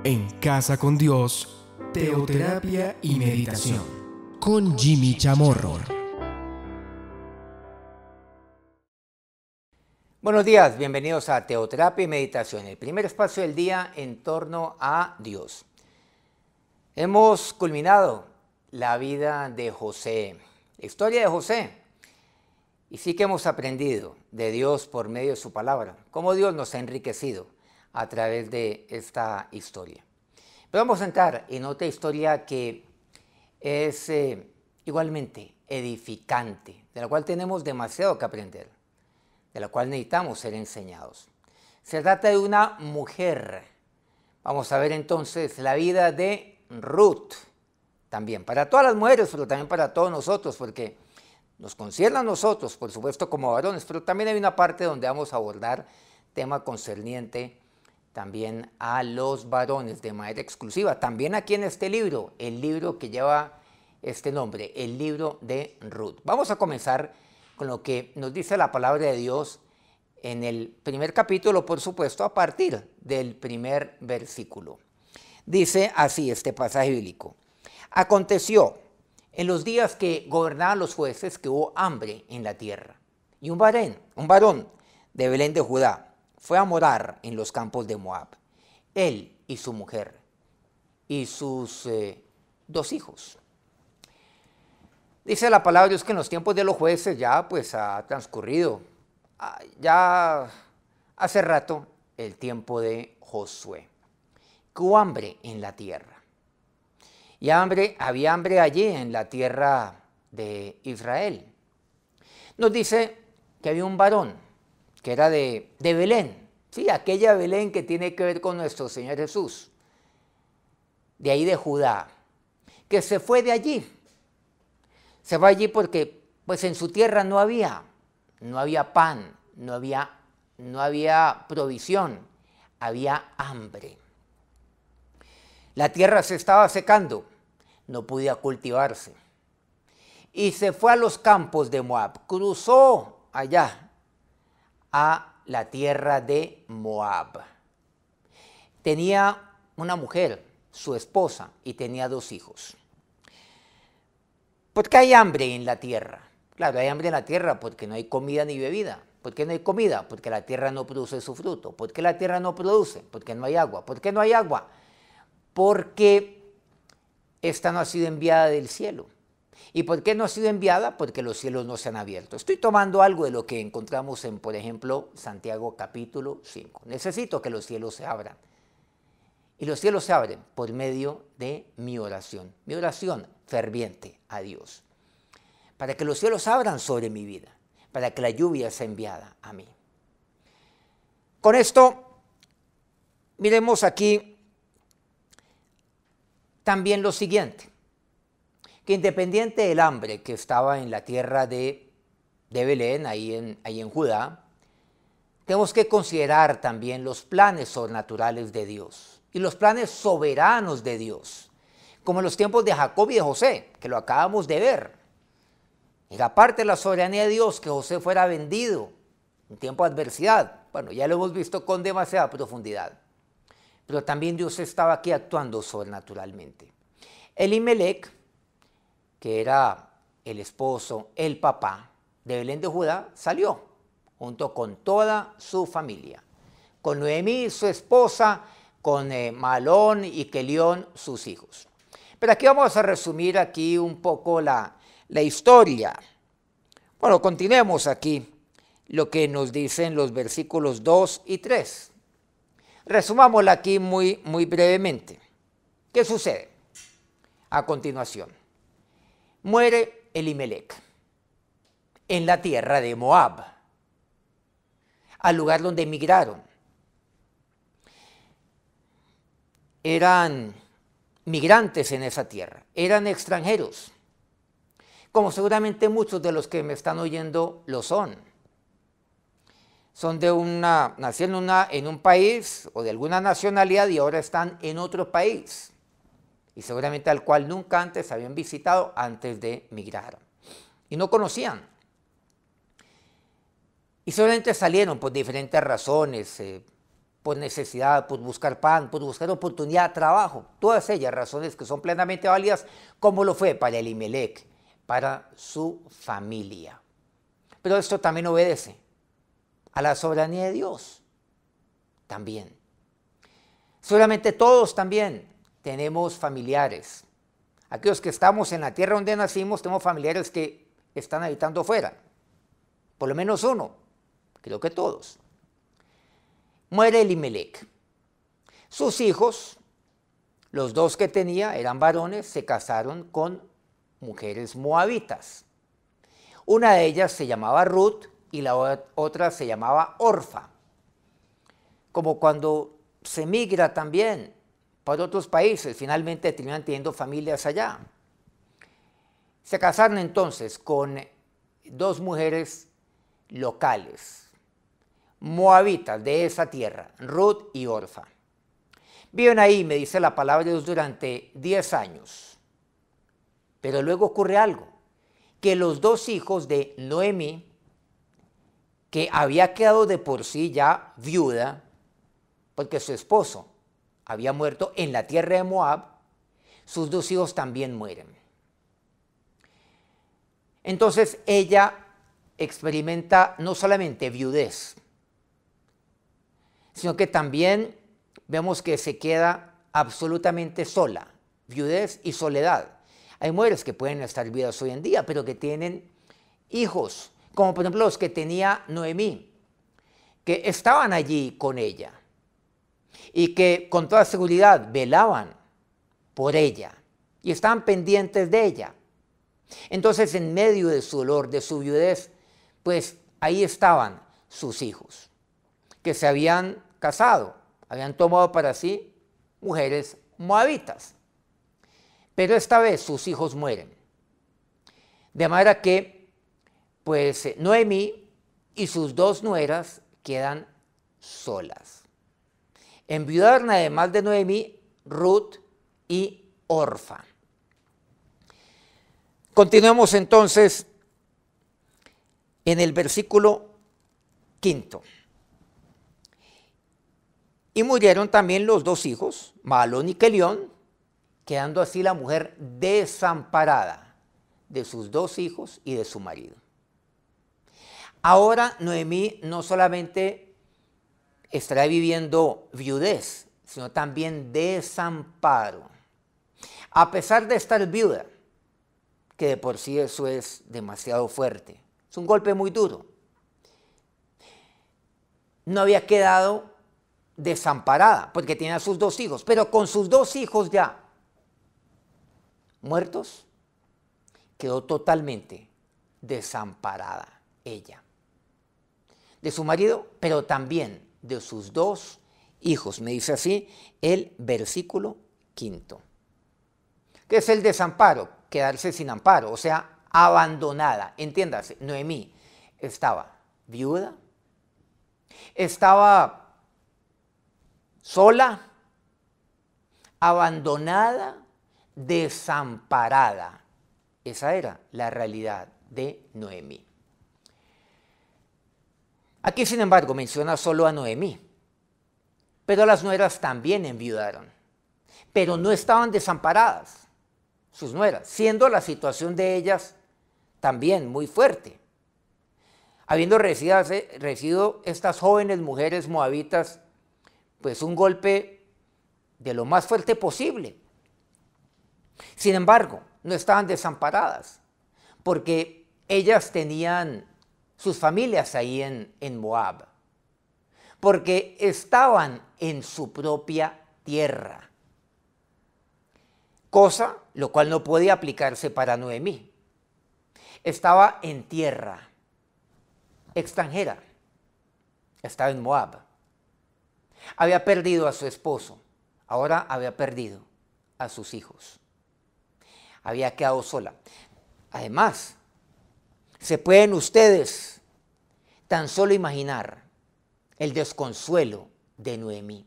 En Casa con Dios, teoterapia y meditación, con Jimmy Chamorro. Buenos días, bienvenidos a Teoterapia y Meditación, el primer espacio del día en torno a Dios. Hemos culminado la vida de José, la historia de José, y sí que hemos aprendido de Dios por medio de su palabra, cómo Dios nos ha enriquecido a través de esta historia. Pero vamos a entrar en otra historia que es igualmente edificante, de la cual tenemos demasiado que aprender, de la cual necesitamos ser enseñados. Se trata de una mujer. Vamos a ver entonces la vida de Ruth, también para todas las mujeres, pero también para todos nosotros, porque nos concierne a nosotros, por supuesto, como varones, pero también hay una parte donde vamos a abordar tema concerniente también a los varones de manera exclusiva. También aquí en este libro, el libro que lleva este nombre, el libro de Ruth. Vamos a comenzar con lo que nos dice la palabra de Dios en el primer capítulo, por supuesto, a partir del primer versículo. Dice así este pasaje bíblico: aconteció en los días que gobernaban los jueces que hubo hambre en la tierra, y un varón de Belén de Judá fue a morar en los campos de Moab, él y su mujer y sus 2 hijos. Dice la palabra de Dios que en los tiempos de los jueces ya pues ha transcurrido ya hace rato el tiempo de Josué, que hubo hambre en la tierra. Y había hambre allí en la tierra de Israel. Nos dice que había un varón que era de Belén, sí, aquella Belén que tiene que ver con nuestro Señor Jesús, de ahí de Judá, que se fue de allí. Se fue allí porque pues en su tierra no había pan, no había provisión, había hambre. La tierra se estaba secando, no podía cultivarse. Y se fue a los campos de Moab, cruzó allá a la tierra de Moab. Tenía una mujer, su esposa, y tenía 2 hijos. ¿Por qué hay hambre en la tierra? Claro, hay hambre en la tierra porque no hay comida ni bebida. ¿Por qué no hay comida? Porque la tierra no produce su fruto. ¿Por qué la tierra no produce? Porque no hay agua. ¿Por qué no hay agua? Porque esta no ha sido enviada del cielo. ¿Y por qué no ha sido enviada? Porque los cielos no se han abierto. Estoy tomando algo de lo que encontramos en, por ejemplo, Santiago capítulo 5. Necesito que los cielos se abran. Y los cielos se abren por medio de mi oración ferviente a Dios. Para que los cielos abran sobre mi vida, para que la lluvia sea enviada a mí. Con esto, miremos aquí también lo siguiente, que independiente del hambre que estaba en la tierra de Belén, ahí en Judá, tenemos que considerar también los planes sobrenaturales de Dios y los planes soberanos de Dios, como en los tiempos de Jacob y de José, que lo acabamos de ver. Era parte de la soberanía de Dios que José fuera vendido en tiempo de adversidad. Bueno, ya lo hemos visto con demasiada profundidad. Pero también Dios estaba aquí actuando sobrenaturalmente. Elimelec, que era el esposo, el papá de Belén de Judá, salió junto con toda su familia, con Noemí, su esposa, con Malón y Kelión, sus hijos. Pero aquí vamos a resumir aquí un poco la historia. Bueno, continuemos aquí lo que nos dicen los versículos 2 y 3. Resumámosla aquí muy brevemente. ¿Qué sucede a continuación? Muere Elimelec en la tierra de Moab, al lugar donde emigraron. Eran migrantes en esa tierra, eran extranjeros, como seguramente muchos de los que me están oyendo lo son. Nacieron en un país o de alguna nacionalidad y ahora están en otro país, y seguramente al cual nunca antes habían visitado antes de migrar, y no conocían. Y solamente salieron por diferentes razones, por necesidad, por buscar pan, por buscar oportunidad, trabajo, todas ellas razones que son plenamente válidas, como lo fue para Elimelec, para su familia. Pero esto también obedece a la soberanía de Dios, también. Seguramente todos también tenemos familiares. Aquellos que estamos en la tierra donde nacimos, tenemos familiares que están habitando fuera. Por lo menos uno, creo que todos. Muere Elimelec. Sus hijos, los dos que tenía, eran varones, se casaron con mujeres moabitas. Una de ellas se llamaba Ruth y la otra se llamaba Orfa. Como cuando se migra también para otros países, finalmente terminan teniendo familias allá. Se casaron entonces con dos mujeres locales, moabitas de esa tierra, Ruth y Orfa. Viven ahí, me dice la palabra de Dios, durante 10 años. Pero luego ocurre algo, que los dos hijos de Noemí, que había quedado de por sí ya viuda, porque su esposo había muerto en la tierra de Moab, sus dos hijos también mueren. Entonces ella experimenta no solamente viudez, sino que también vemos que se queda absolutamente sola, viudez y soledad. Hay mujeres que pueden estar viudas hoy en día, pero que tienen hijos, como por ejemplo los que tenía Noemí, que estaban allí con ella y que con toda seguridad velaban por ella y estaban pendientes de ella. Entonces, en medio de su dolor, de su viudez, pues ahí estaban sus hijos, que se habían casado, habían tomado para sí mujeres moabitas. Pero esta vez sus hijos mueren. De manera que, pues, Noemí y sus dos nueras quedan solas. Enviudaron además de Noemí, Ruth y Orfa. Continuemos entonces en el versículo 5. Y murieron también los dos hijos, Mahalón y Kelión, quedando así la mujer desamparada de sus dos hijos y de su marido. Ahora Noemí no solamente estará viviendo viudez, sino también desamparo. A pesar de estar viuda, que de por sí eso es demasiado fuerte, es un golpe muy duro. No había quedado desamparada porque tenía sus dos hijos, pero con sus dos hijos ya muertos, quedó totalmente desamparada ella. De su marido, pero también de sus dos hijos. Me dice así el versículo 5. ¿Qué es el desamparo? Quedarse sin amparo, o sea, abandonada. Entiéndase, Noemí estaba viuda, estaba sola, abandonada, desamparada. Esa era la realidad de Noemí. Aquí, sin embargo, menciona solo a Noemí, pero las nueras también enviudaron, pero no estaban desamparadas, sus nueras, siendo la situación de ellas también muy fuerte. Habiendo recibido estas jóvenes mujeres moabitas, pues un golpe de lo más fuerte posible. Sin embargo, no estaban desamparadas, porque ellas tenían sus familias ahí en Moab, porque estaban en su propia tierra, cosa lo cual no podía aplicarse para Noemí. Estaba en tierra extranjera, estaba en Moab. Había perdido a su esposo, ahora había perdido a sus hijos. Había quedado sola. Además, ¿se pueden ustedes tan solo imaginar el desconsuelo de Noemí,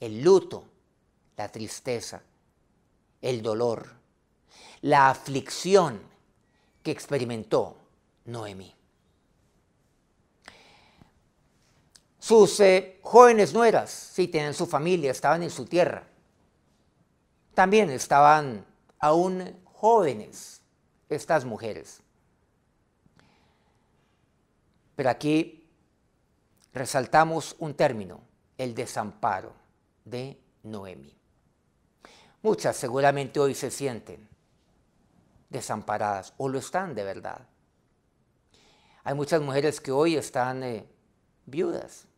el luto, la tristeza, el dolor, la aflicción que experimentó Noemí? Sus jóvenes nueras, sí, tenían su familia, estaban en su tierra. También estaban aún jóvenes estas mujeres. Pero aquí resaltamos un término, el desamparo de Noemí. Muchas seguramente hoy se sienten desamparadas o lo están de verdad. Hay muchas mujeres que hoy están viudas,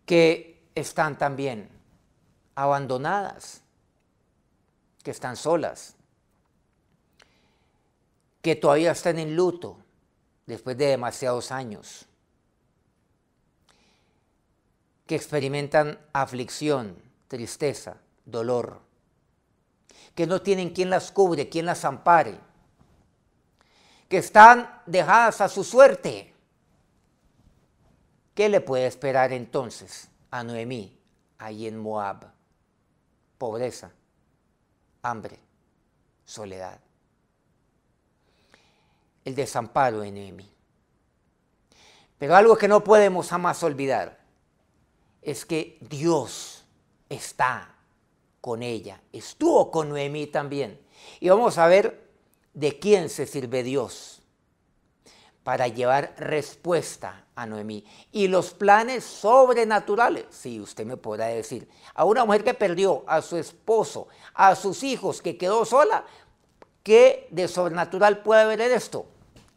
que están también abandonadas, que están solas, que todavía están en luto después de demasiados años, que experimentan aflicción, tristeza, dolor, que no tienen quien las cubre, quien las ampare, que están dejadas a su suerte. ¿Qué le puede esperar entonces a Noemí ahí en Moab? Pobreza, hambre, soledad. El desamparo de Noemí. Pero algo que no podemos jamás olvidar es que Dios está con ella, estuvo con Noemí también. Y vamos a ver de quién se sirve Dios para llevar respuesta a Noemí. Y los planes sobrenaturales, sí, usted me podrá decir, a una mujer que perdió a su esposo, a sus hijos, que quedó sola, ¿qué de sobrenatural puede haber en esto?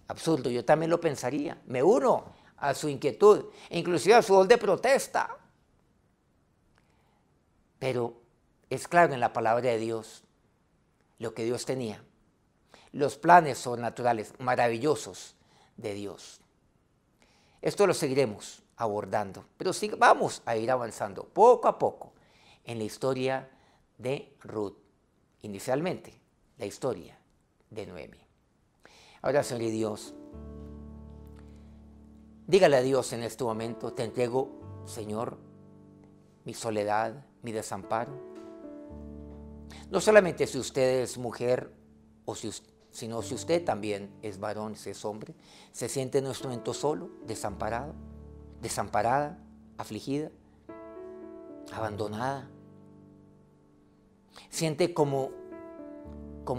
Absurdo, yo también lo pensaría. Me uno a su inquietud, e inclusive a su voz de protesta. Pero es claro en la palabra de Dios lo que Dios tenía, los planes sobrenaturales maravillosos de Dios. Esto lo seguiremos abordando, pero sí vamos a ir avanzando poco a poco en la historia de Ruth. Inicialmente, la historia de Noemí. Ahora, Señor y Dios, dígale a Dios en este momento: te entrego, Señor, mi soledad, mi desamparo. No solamente si usted es mujer, sino si usted también es varón, si es hombre, se siente en este momento solo, desamparado, desamparada, afligida, abandonada. Siente como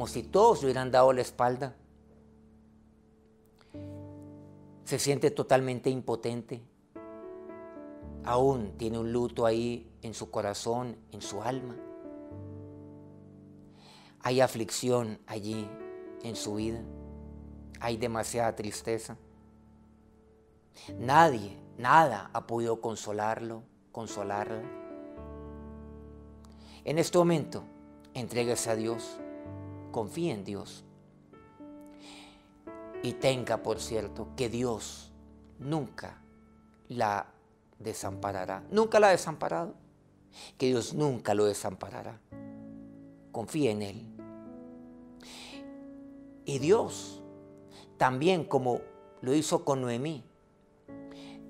si todos le hubieran dado la espalda. Se siente totalmente impotente. Aún tiene un luto ahí en su corazón, en su alma. Hay aflicción allí en su vida. Hay demasiada tristeza. Nadie, nada ha podido consolarlo, consolarla. En este momento, entréguese a Dios. Confíe en Dios. Y tenga por cierto que Dios nunca la desamparará. Nunca la ha desamparado. Que Dios nunca lo desamparará. Confíe en Él. Y Dios, también como lo hizo con Noemí,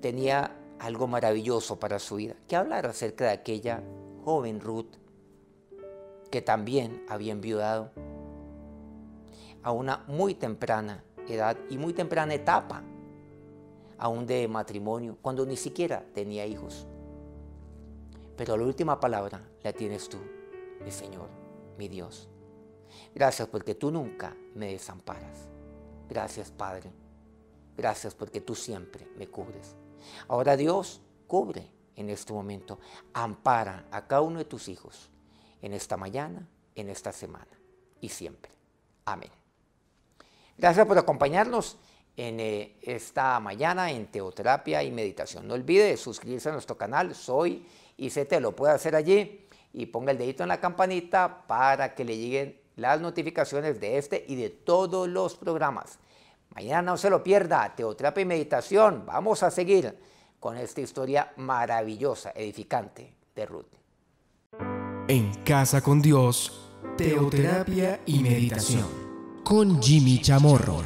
tenía algo maravilloso para su vida. Que hablar acerca de aquella joven Ruth, que también había enviudado a una muy temprana edad y muy temprana etapa, aún de matrimonio, cuando ni siquiera tenía hijos. Pero la última palabra la tienes tú, mi Señor, mi Dios. Gracias porque tú nunca me desamparas. Gracias, Padre. Gracias porque tú siempre me cubres. Ahora, Dios, cubre en este momento, ampara a cada uno de tus hijos en esta mañana, en esta semana y siempre. Amén. Gracias por acompañarnos en esta mañana en Teoterapia y Meditación. No olvide suscribirse a nuestro canal, Soy ICT, lo puede hacer allí y ponga el dedito en la campanita para que le lleguen las notificaciones de este y de todos los programas. Mañana no se lo pierda, Teoterapia y Meditación. Vamos a seguir con esta historia maravillosa, edificante de Ruth. En Casa con Dios, Teoterapia y Meditación con Jimmy Chamorro.